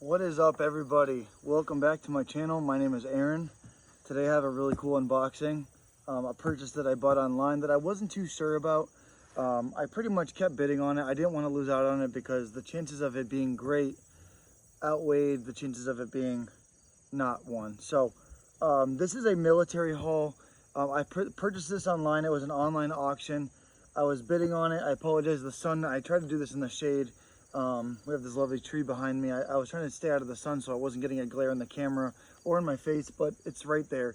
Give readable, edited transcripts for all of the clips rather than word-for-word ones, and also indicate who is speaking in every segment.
Speaker 1: What is up, everybody? Welcome back to my channel. My name is Aaron. Today I have a really cool unboxing. A purchase that I bought online that I wasn't too sure about. I pretty much kept bidding on it. I didn't want to lose out on it because the chances of it being great outweighed the chances of it being not one. So this is a military haul. I purchased this online. It was an online auction. I was bidding on it. I apologize, the sun, I tried to do this in the shade. We have this lovely tree behind me. I was trying to stay out of the sun so I wasn't getting a glare in the camera or in my face, but it's right there.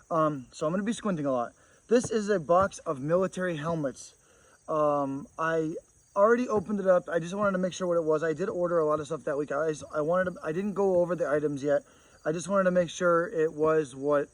Speaker 1: So I'm going to be squinting a lot. This is a box of military helmets. I already opened it up. I just wanted to make sure what it was. I did order a lot of stuff that week. I didn't go over the items yet. I just wanted to make sure it was what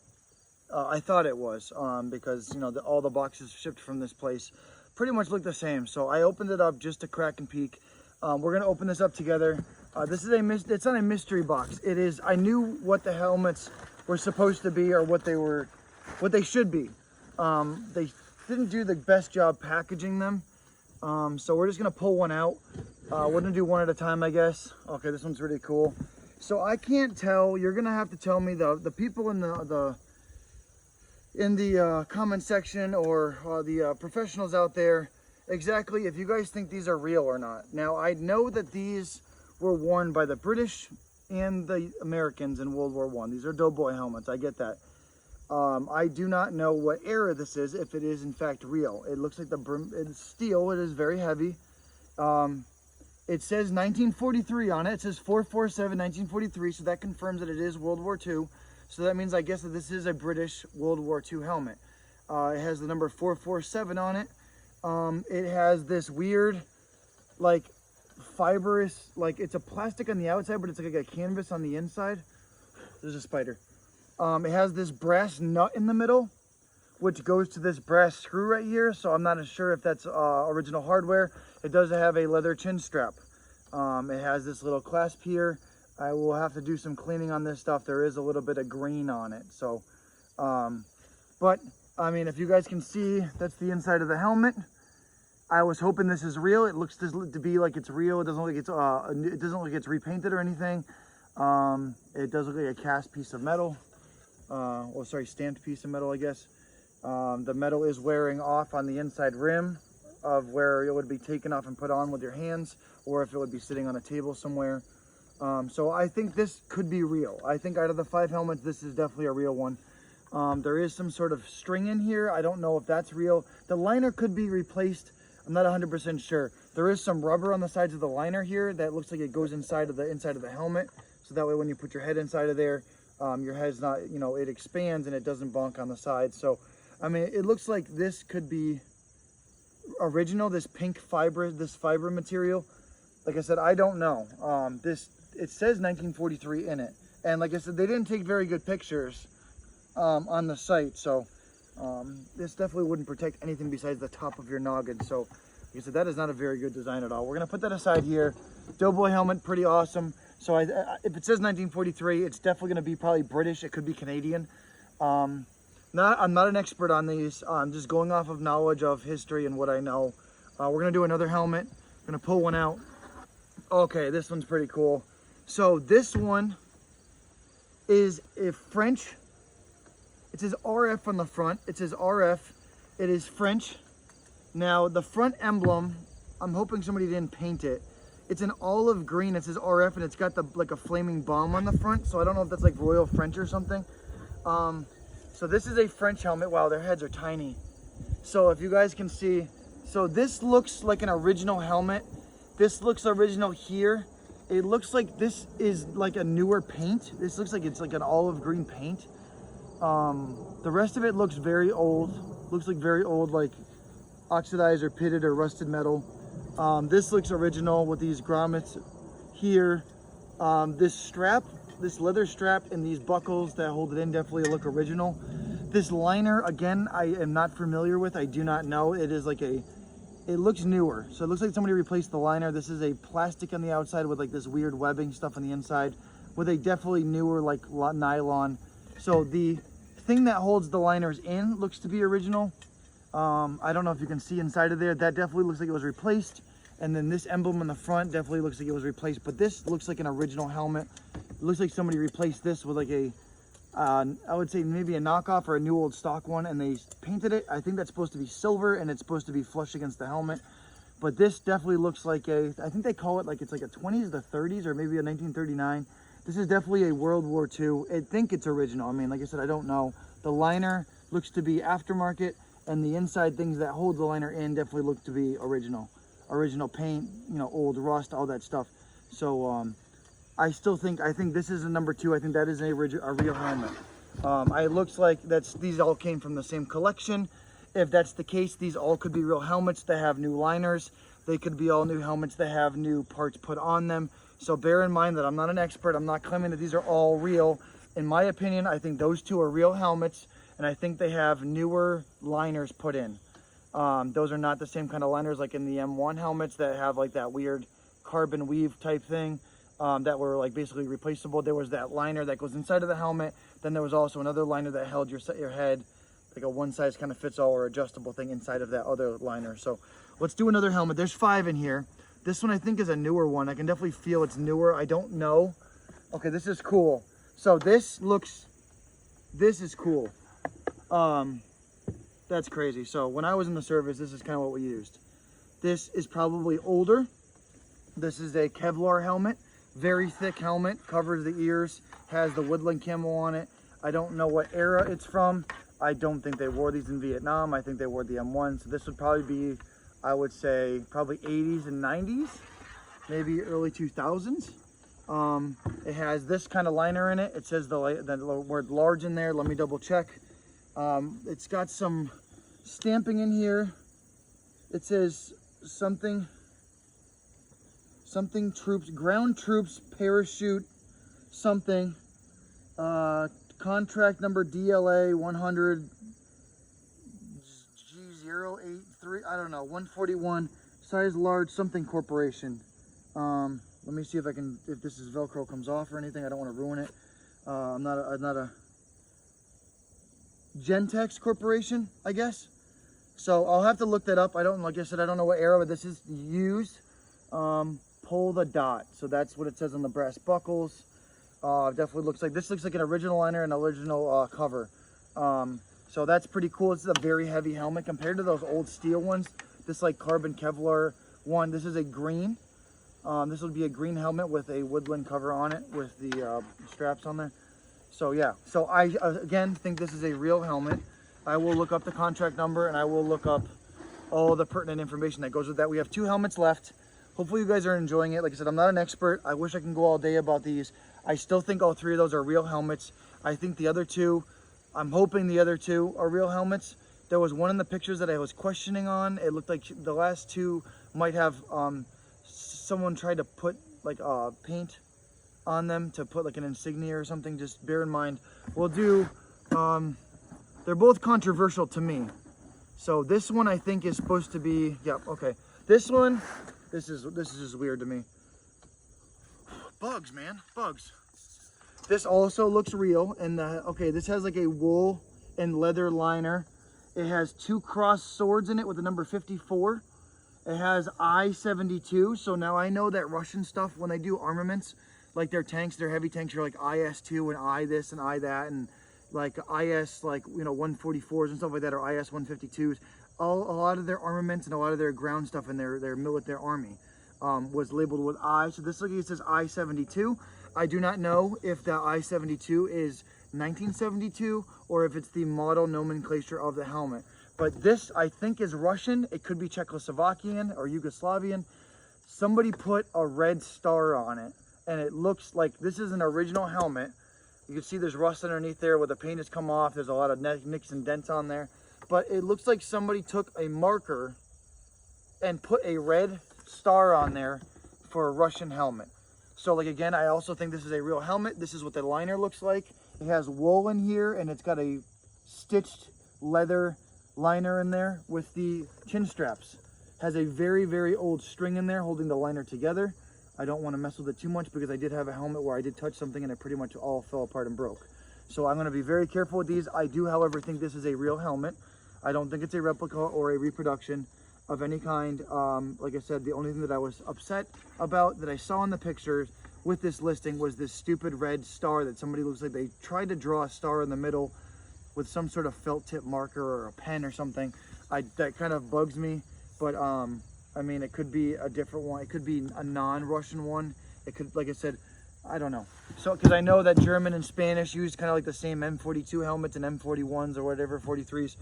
Speaker 1: I thought it was, because you know all the boxes shipped from this place pretty much look the same. So I opened it up just to crack and peek. We're gonna open this up together. This is it's not a mystery box. It is. I knew what the helmets were supposed to be, or what they should be. They didn't do the best job packaging them. So we're just gonna pull one out. We're gonna do one at a time, I guess. Okay, this one's really cool. So I can't tell. You're gonna have to tell me, the people in the comment section, or the professionals out there, exactly if you guys think these are real or not. Now, I know that these were worn by the British and the Americans in World War I. These are doughboy helmets, I get that. I do not know what era this is, if it is in fact real. It looks like it's steel, it is very heavy. It says 1943 on it. It says 447 1943, so that confirms that it is World War II. So that means, I guess, that this is a British World War II helmet. It has the number 447 on it. It has this weird, like, fibrous, like, it's a plastic on the outside, but it's like a canvas on the inside. There's a spider. It has this brass nut in the middle, which goes to this brass screw right here. So I'm not sure if that's original hardware. It does have a leather chin strap. It has this little clasp here. I will have to do some cleaning on this stuff. There is a little bit of grain on it. So, but I mean, if you guys can see, that's the inside of the helmet. I was hoping this is real. It looks to be like it's real. It doesn't look like it doesn't look like it's repainted or anything. It does look like a cast piece of metal. Well, sorry, stamped piece of metal, I guess. The metal is wearing off on the inside rim of where it would be taken off and put on with your hands, or if it would be sitting on a table somewhere. So I think this could be real. I think out of the 5 helmets, this is definitely a real one. There is some sort of string in here. I don't know if that's real. The liner could be replaced. I'm not 100% sure. There is some rubber on the sides of the liner here that looks like it goes inside of the helmet. So that way when you put your head inside of there, your head's not, you know, it expands and it doesn't bonk on the side. So, I mean, it looks like this could be original, this pink fiber, this fiber material. Like I said, I don't know. It says 1943 in it. And like I said, they didn't take very good pictures on the site. So this definitely wouldn't protect anything besides the top of your noggin. So like I said, that is not a very good design at all. We're gonna put that aside here. Doughboy helmet, pretty awesome. So if it says 1943, it's definitely gonna be probably British. It could be Canadian. I'm not an expert on these. I'm just going off of knowledge of history and what I know. We're gonna do another helmet. We're gonna pull one out. Okay, this one's pretty cool. So this one is a French. It says RF on the front. It says RF. It is French. Now the front emblem, I'm hoping somebody didn't paint it. It's an olive green. It says RF, and it's got like a flaming bomb on the front. So I don't know if that's like Royal French or something. So this is a French helmet. Wow, their heads are tiny. So if you guys can see, so this looks like an original helmet. This looks original here. It looks like this is like a newer paint. This looks like it's like an olive green paint. The rest of it looks very old. Looks like very old, like oxidized or pitted or rusted metal. This looks original with these grommets here. This strap, this leather strap, and these buckles that hold it in definitely look original. This liner, again, I am not familiar with. I do not know. It is like it looks newer. So it looks like somebody replaced the liner. This is a plastic on the outside with like this weird webbing stuff on the inside with a definitely newer like nylon. So the thing that holds the liners in looks to be original. I don't know if you can see inside of there. That definitely looks like it was replaced. And then this emblem in the front definitely looks like it was replaced, but this looks like an original helmet. It looks like somebody replaced this with like a, I would say maybe a knockoff or a new old stock one, and they painted it. I think that's supposed to be silver, and it's supposed to be flush against the helmet. But this definitely looks like a, I think they call it like, it's like a 20s to 30s or maybe a 1939. This is definitely a World War II. I think it's original. I mean, like I said, I don't know. The liner looks to be aftermarket, and the inside things that hold the liner in definitely look to be original. Original paint, you know, old rust, all that stuff. So I think this is a number 2. I think that is a real helmet. It looks like these all came from the same collection. If that's the case, these all could be real helmets that have new liners. They could be all new helmets that have new parts put on them. So bear in mind that I'm not an expert. I'm not claiming that these are all real. In my opinion, I think those 2 are real helmets, and I think they have newer liners put in. Those are not the same kind of liners like in the M1 helmets that have like that weird carbon weave type thing that were like basically replaceable. There was that liner that goes inside of the helmet. Then there was also another liner that held your head, like a one size kind of fits all or adjustable thing inside of that other liner. So let's do another helmet. There's 5 in here. This one I think is a newer one. I can definitely feel it's newer. I don't know. Okay, this is cool. So this is cool. That's crazy. So when I was in the service, this is kind of what we used. This is probably older. This is a Kevlar helmet, very thick helmet, covers the ears, has the woodland camo on it. I don't know what era it's from. I don't think they wore these in Vietnam. I think they wore the M1. So this would probably be, I would say, probably 80s and 90s, maybe early 2000s. It has this kind of liner in it. It says the word large in there. Let me double check. It's got some stamping in here. It says something troops, ground troops, parachute, something. Contract number DLA 100 G083, I don't know, 141, size large, something corporation. Let me see if this is Velcro comes off or anything. I don't want to ruin it. I'm not a Gentex Corporation, I guess. So I'll have to look that up. Like I said, I don't know what era, but this is used. Pull the dot. So that's what it says on the brass buckles. Definitely looks like an original liner and original cover. So that's pretty cool. This is a very heavy helmet compared to those old steel ones. This like carbon Kevlar one. This is a green. This would be a green helmet with a woodland cover on it with the straps on there. So yeah, so I again think this is a real helmet. I will look up the contract number and I will look up all the pertinent information that goes with that. We have 2 helmets left. Hopefully you guys are enjoying it. Like I said, I'm not an expert. I wish I can go all day about these. I still think all 3 of those are real helmets. I think the other 2, I'm hoping the other 2 are real helmets. There was one in the pictures that I was questioning on. It looked like the last 2 might have someone tried to put like paint on them to put like an insignia or something. Just bear in mind, we'll do, they're both controversial to me. So this one I think is supposed to be, yeah, okay. This one, this is just weird to me. Bugs, man, bugs. This also looks real, and okay, this has like a wool and leather liner. It has 2 crossed swords in it with the number 54. It has I-72, so now I know that Russian stuff, when they do armaments, like their tanks, their heavy tanks are like IS-2 and I this and I that, and like IS, like, you know, 144s and stuff like that, or IS-152s. A lot of their armaments and a lot of their ground stuff in their military army was labeled with I. So this, look, it says I-72. I do not know if the I-72 is 1972 or if it's the model nomenclature of the helmet. But this, I think, is Russian. It could be Czechoslovakian or Yugoslavian. Somebody put a red star on it, and it looks like this is an original helmet. You can see there's rust underneath there where the paint has come off. There's a lot of nicks and dents on there. But it looks like somebody took a marker and put a red star on there for a Russian helmet. So, like, again, I also think this is a real helmet. This is what the liner looks like. It has wool in here, and it's got a stitched leather liner in there with the chin straps. Has a very, very old string in there holding the liner together. I don't want to mess with it too much because I did have a helmet where I did touch something and it pretty much all fell apart and broke. So I'm going to be very careful with these. I do, however, think this is a real helmet. I don't think it's a replica or a reproduction. of any kind. Like I said, the only thing that I was upset about that I saw in the pictures with this listing was this stupid red star that somebody looks like they tried to draw a star in the middle with some sort of felt tip marker or a pen or something. That kind of bugs me, but I mean, it could be a different one. It could be a non-Russian one. It could, like I said, I don't know. So, because I know that German and Spanish use kind of like the same M42 helmets and M41s or whatever, 43s.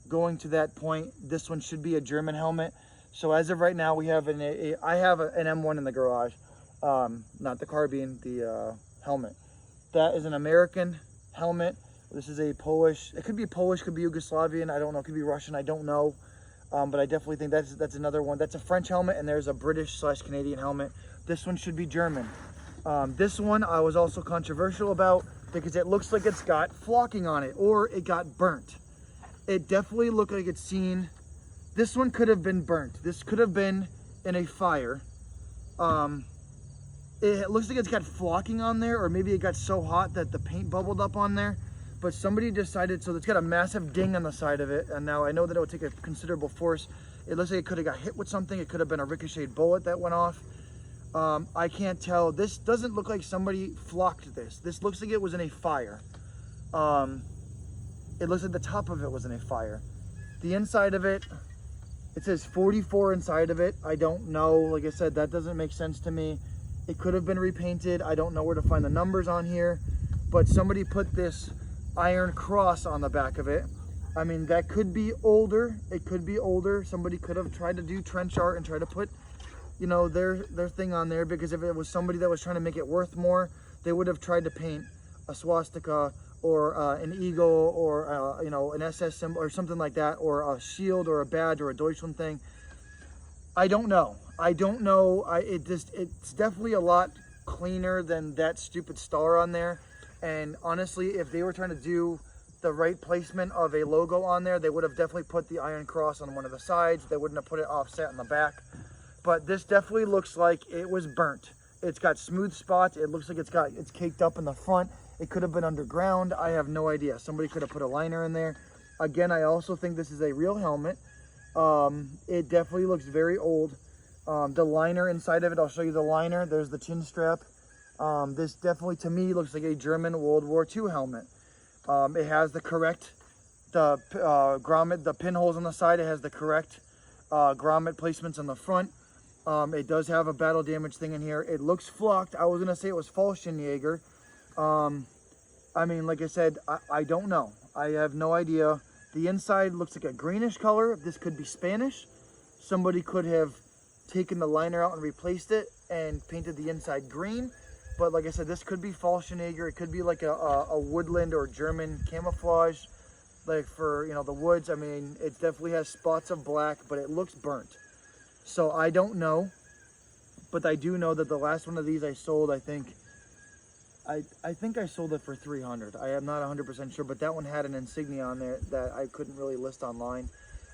Speaker 1: Going to that point, this one should be a German helmet. So as of right now, we have I have an M1 in the garage. Not the carbine, the helmet. That is an American helmet. This is a Polish, it could be Polish, could be Yugoslavian, I don't know, it could be Russian, I don't know. But I definitely think that's another one. That's a French helmet, and there's a British/Canadian helmet. This one should be German. This one I was also controversial about because it looks like it's got flocking on it, or it got burnt. It definitely looked like it's seen, this one could have been burnt. This could have been in a fire. It looks like it's got flocking on there, or maybe it got so hot that the paint bubbled up on there. But somebody decided, so it's got a massive ding on the side of it, and now I know that it would take a considerable force. It looks like it could have got hit with something. It could have been a ricocheted bullet that went off. I can't tell. This doesn't look like somebody flocked this. This looks like it was in a fire. It looks like the top of it was in a fire. The inside of it, it says 44 inside of it. I don't know. Like I said, that doesn't make sense to me. It could have been repainted. I don't know where to find the numbers on here, but somebody put this iron cross on the back of it. I mean, that could be older. It could be older. Somebody could have tried to do trench art and try to put, you know, their thing on there, because if it was somebody that was trying to make it worth more, they would have tried to paint a swastika or an eagle or you know, an SS symbol or something like that, or a shield or a badge or a Deutschland thing. I don't know. I don't know. It's definitely a lot cleaner than that stupid star on there. And honestly, if they were trying to do the right placement of a logo on there, they would have definitely put the iron cross on one of the sides. They wouldn't have put it offset in the back. But this definitely looks like it was burnt. It's got smooth spots. It looks like it's caked up in the front. It could have been underground. I have no idea. Somebody could have put a liner in there. Again, I also think this is a real helmet. It definitely looks very old. The liner inside of it, I'll show you the liner. There's the chin strap. This definitely, to me, looks like a German World War II helmet. It has the correct, grommet, the pinholes on the side. It has the correct grommet placements on the front. It does have a battle damage thing in here. It looks flocked. I was going to say it was Fallschirmjäger. I mean, like I said, I don't know. I have no idea. The inside looks like a greenish color. This could be Spanish. Somebody could have taken the liner out and replaced it and painted the inside green. But like I said, this could be Fallschirmjäger. It could be like a woodland or German camouflage, like for, you know, the woods. I mean, it definitely has spots of black, but it looks burnt. So I don't know, but I do know that the last one of these I sold, I think I sold it for 300. I am not 100% sure, but that one had an insignia on there that I couldn't really list online.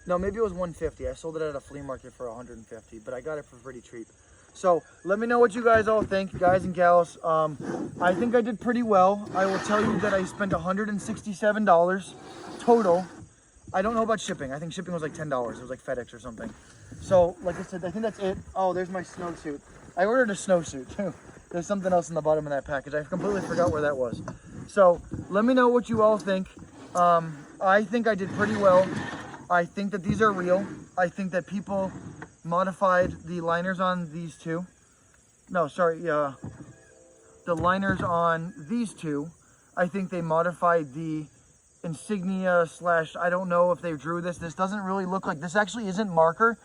Speaker 1: No, maybe it was 150. I sold it at a flea market for 150, but I got it for pretty cheap. So let me know what you guys all think, guys and gals. I think I did pretty well. I will tell you that I spent $167 total. I don't know about shipping. I think shipping was like $10. It was like FedEx or something. So like I said, I think that's it. Oh, there's my snowsuit. I ordered a snowsuit too. There's something else in the bottom of that package. I completely forgot where that was. So let me know what you all think. I think I did pretty well. I think that these are real. I think that people modified the liners on these two. No, sorry, the liners on these two. I think they modified the insignia slash, I don't know if they drew this. This doesn't really look like, this actually isn't marker.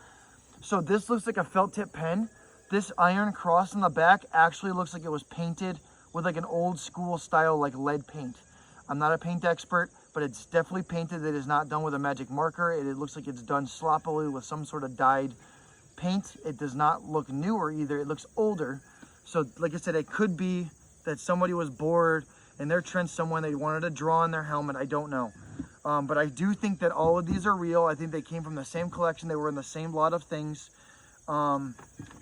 Speaker 1: So this looks like a felt tip pen. This iron cross in the back actually looks like it was painted with like an old school style, like lead paint. I'm not a paint expert, but it's definitely painted. It is not done with a magic marker. It looks like it's done sloppily with some sort of dyed paint. It does not look newer either. It looks older. So like I said, it could be that somebody was bored in their trench somewhere and they wanted to draw on their helmet. I don't know. But I do think that all of these are real. I think they came from the same collection. They were in the same lot of things. And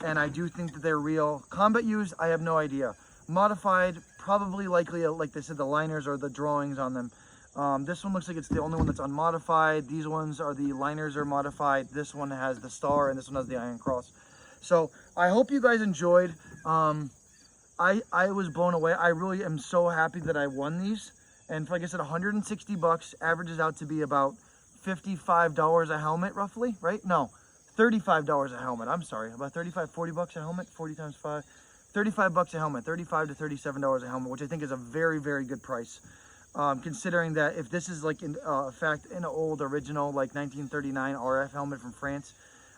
Speaker 1: I do think that they're real. Combat use, I have no idea. Modified, probably likely, like they said, the liners or the drawings on them. This one looks like it's the only one that's unmodified. These ones are the liners are modified. This one has the star and this one has the iron cross. So I hope you guys enjoyed. I was blown away. I really am so happy that I won these. And like I said, 160 bucks averages out to be about $55 a helmet roughly, right? No, $35 a helmet. I'm sorry, about 40 bucks a helmet, 40 times 5, 35 bucks a helmet, $35 to $37 a helmet, which I think is a very, very good price. Considering that if this is like in fact an old original like 1939 RF helmet from France,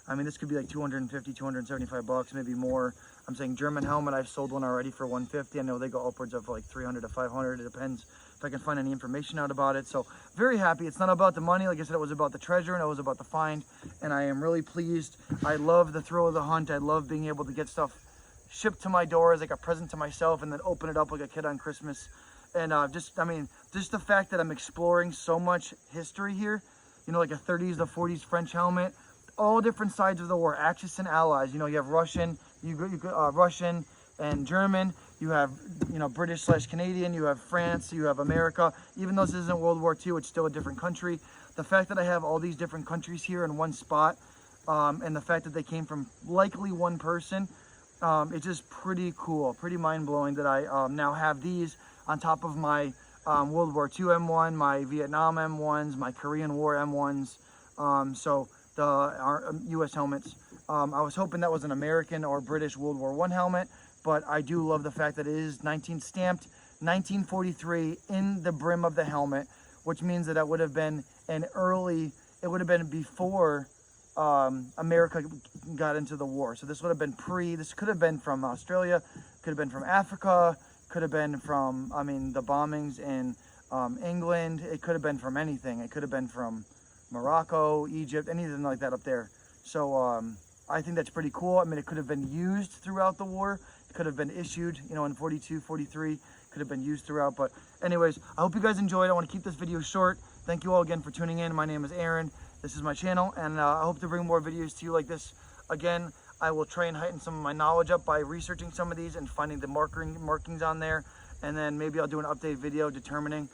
Speaker 1: I mean this could be like 250, 275 bucks, maybe more. I'm saying German helmet, I've sold one already for 150. I know they go upwards of like 300 to 500. It depends if I can find any information out about it. So very happy. It's not about the money. Like I said, it was about the treasure and it was about the find. And I am really pleased. I love the thrill of the hunt. I love being able to get stuff shipped to my door as like a present to myself and then open it up like a kid on Christmas. And just the fact that I'm exploring so much history here, you know, like a 30s to 40s French helmet, all different sides of the war, Axis and Allies. You know, you have Russian, Russian and German. You have, you know, British/Canadian. You have France. You have America. Even though this isn't World War II, it's still a different country. The fact that I have all these different countries here in one spot, and the fact that they came from likely one person, it's just pretty cool, pretty mind-blowing that I now have these on top of my World War II M1, my Vietnam M1s, my Korean War M1s. So the U.S. helmets. I was hoping that was an American or British World War I helmet, but I do love the fact that it is stamped 1943 in the brim of the helmet, which means that it would have been it would have been before America got into the war. So this would have been this could have been from Australia, could have been from Africa, could have been from, the bombings in England. It could have been from anything. It could have been from Morocco, Egypt, anything like that up there. So I think that's pretty cool. I mean, it could have been used throughout the war. It could have been issued, you know, in 42, 43, could have been used throughout. But anyways, I hope you guys enjoyed. I want to keep this video short. Thank you all again for tuning in. My name is Aaron. This is my channel, and I hope to bring more videos to you like this. Again, I will try and heighten some of my knowledge up by researching some of these and finding the markings on there. And then maybe I'll do an update video determining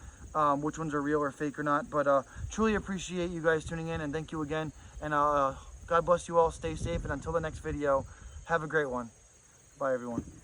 Speaker 1: which ones are real or fake or not. But truly appreciate you guys tuning in, and thank you again. And God bless you all. Stay safe, and until the next video, have a great one. Bye, everyone.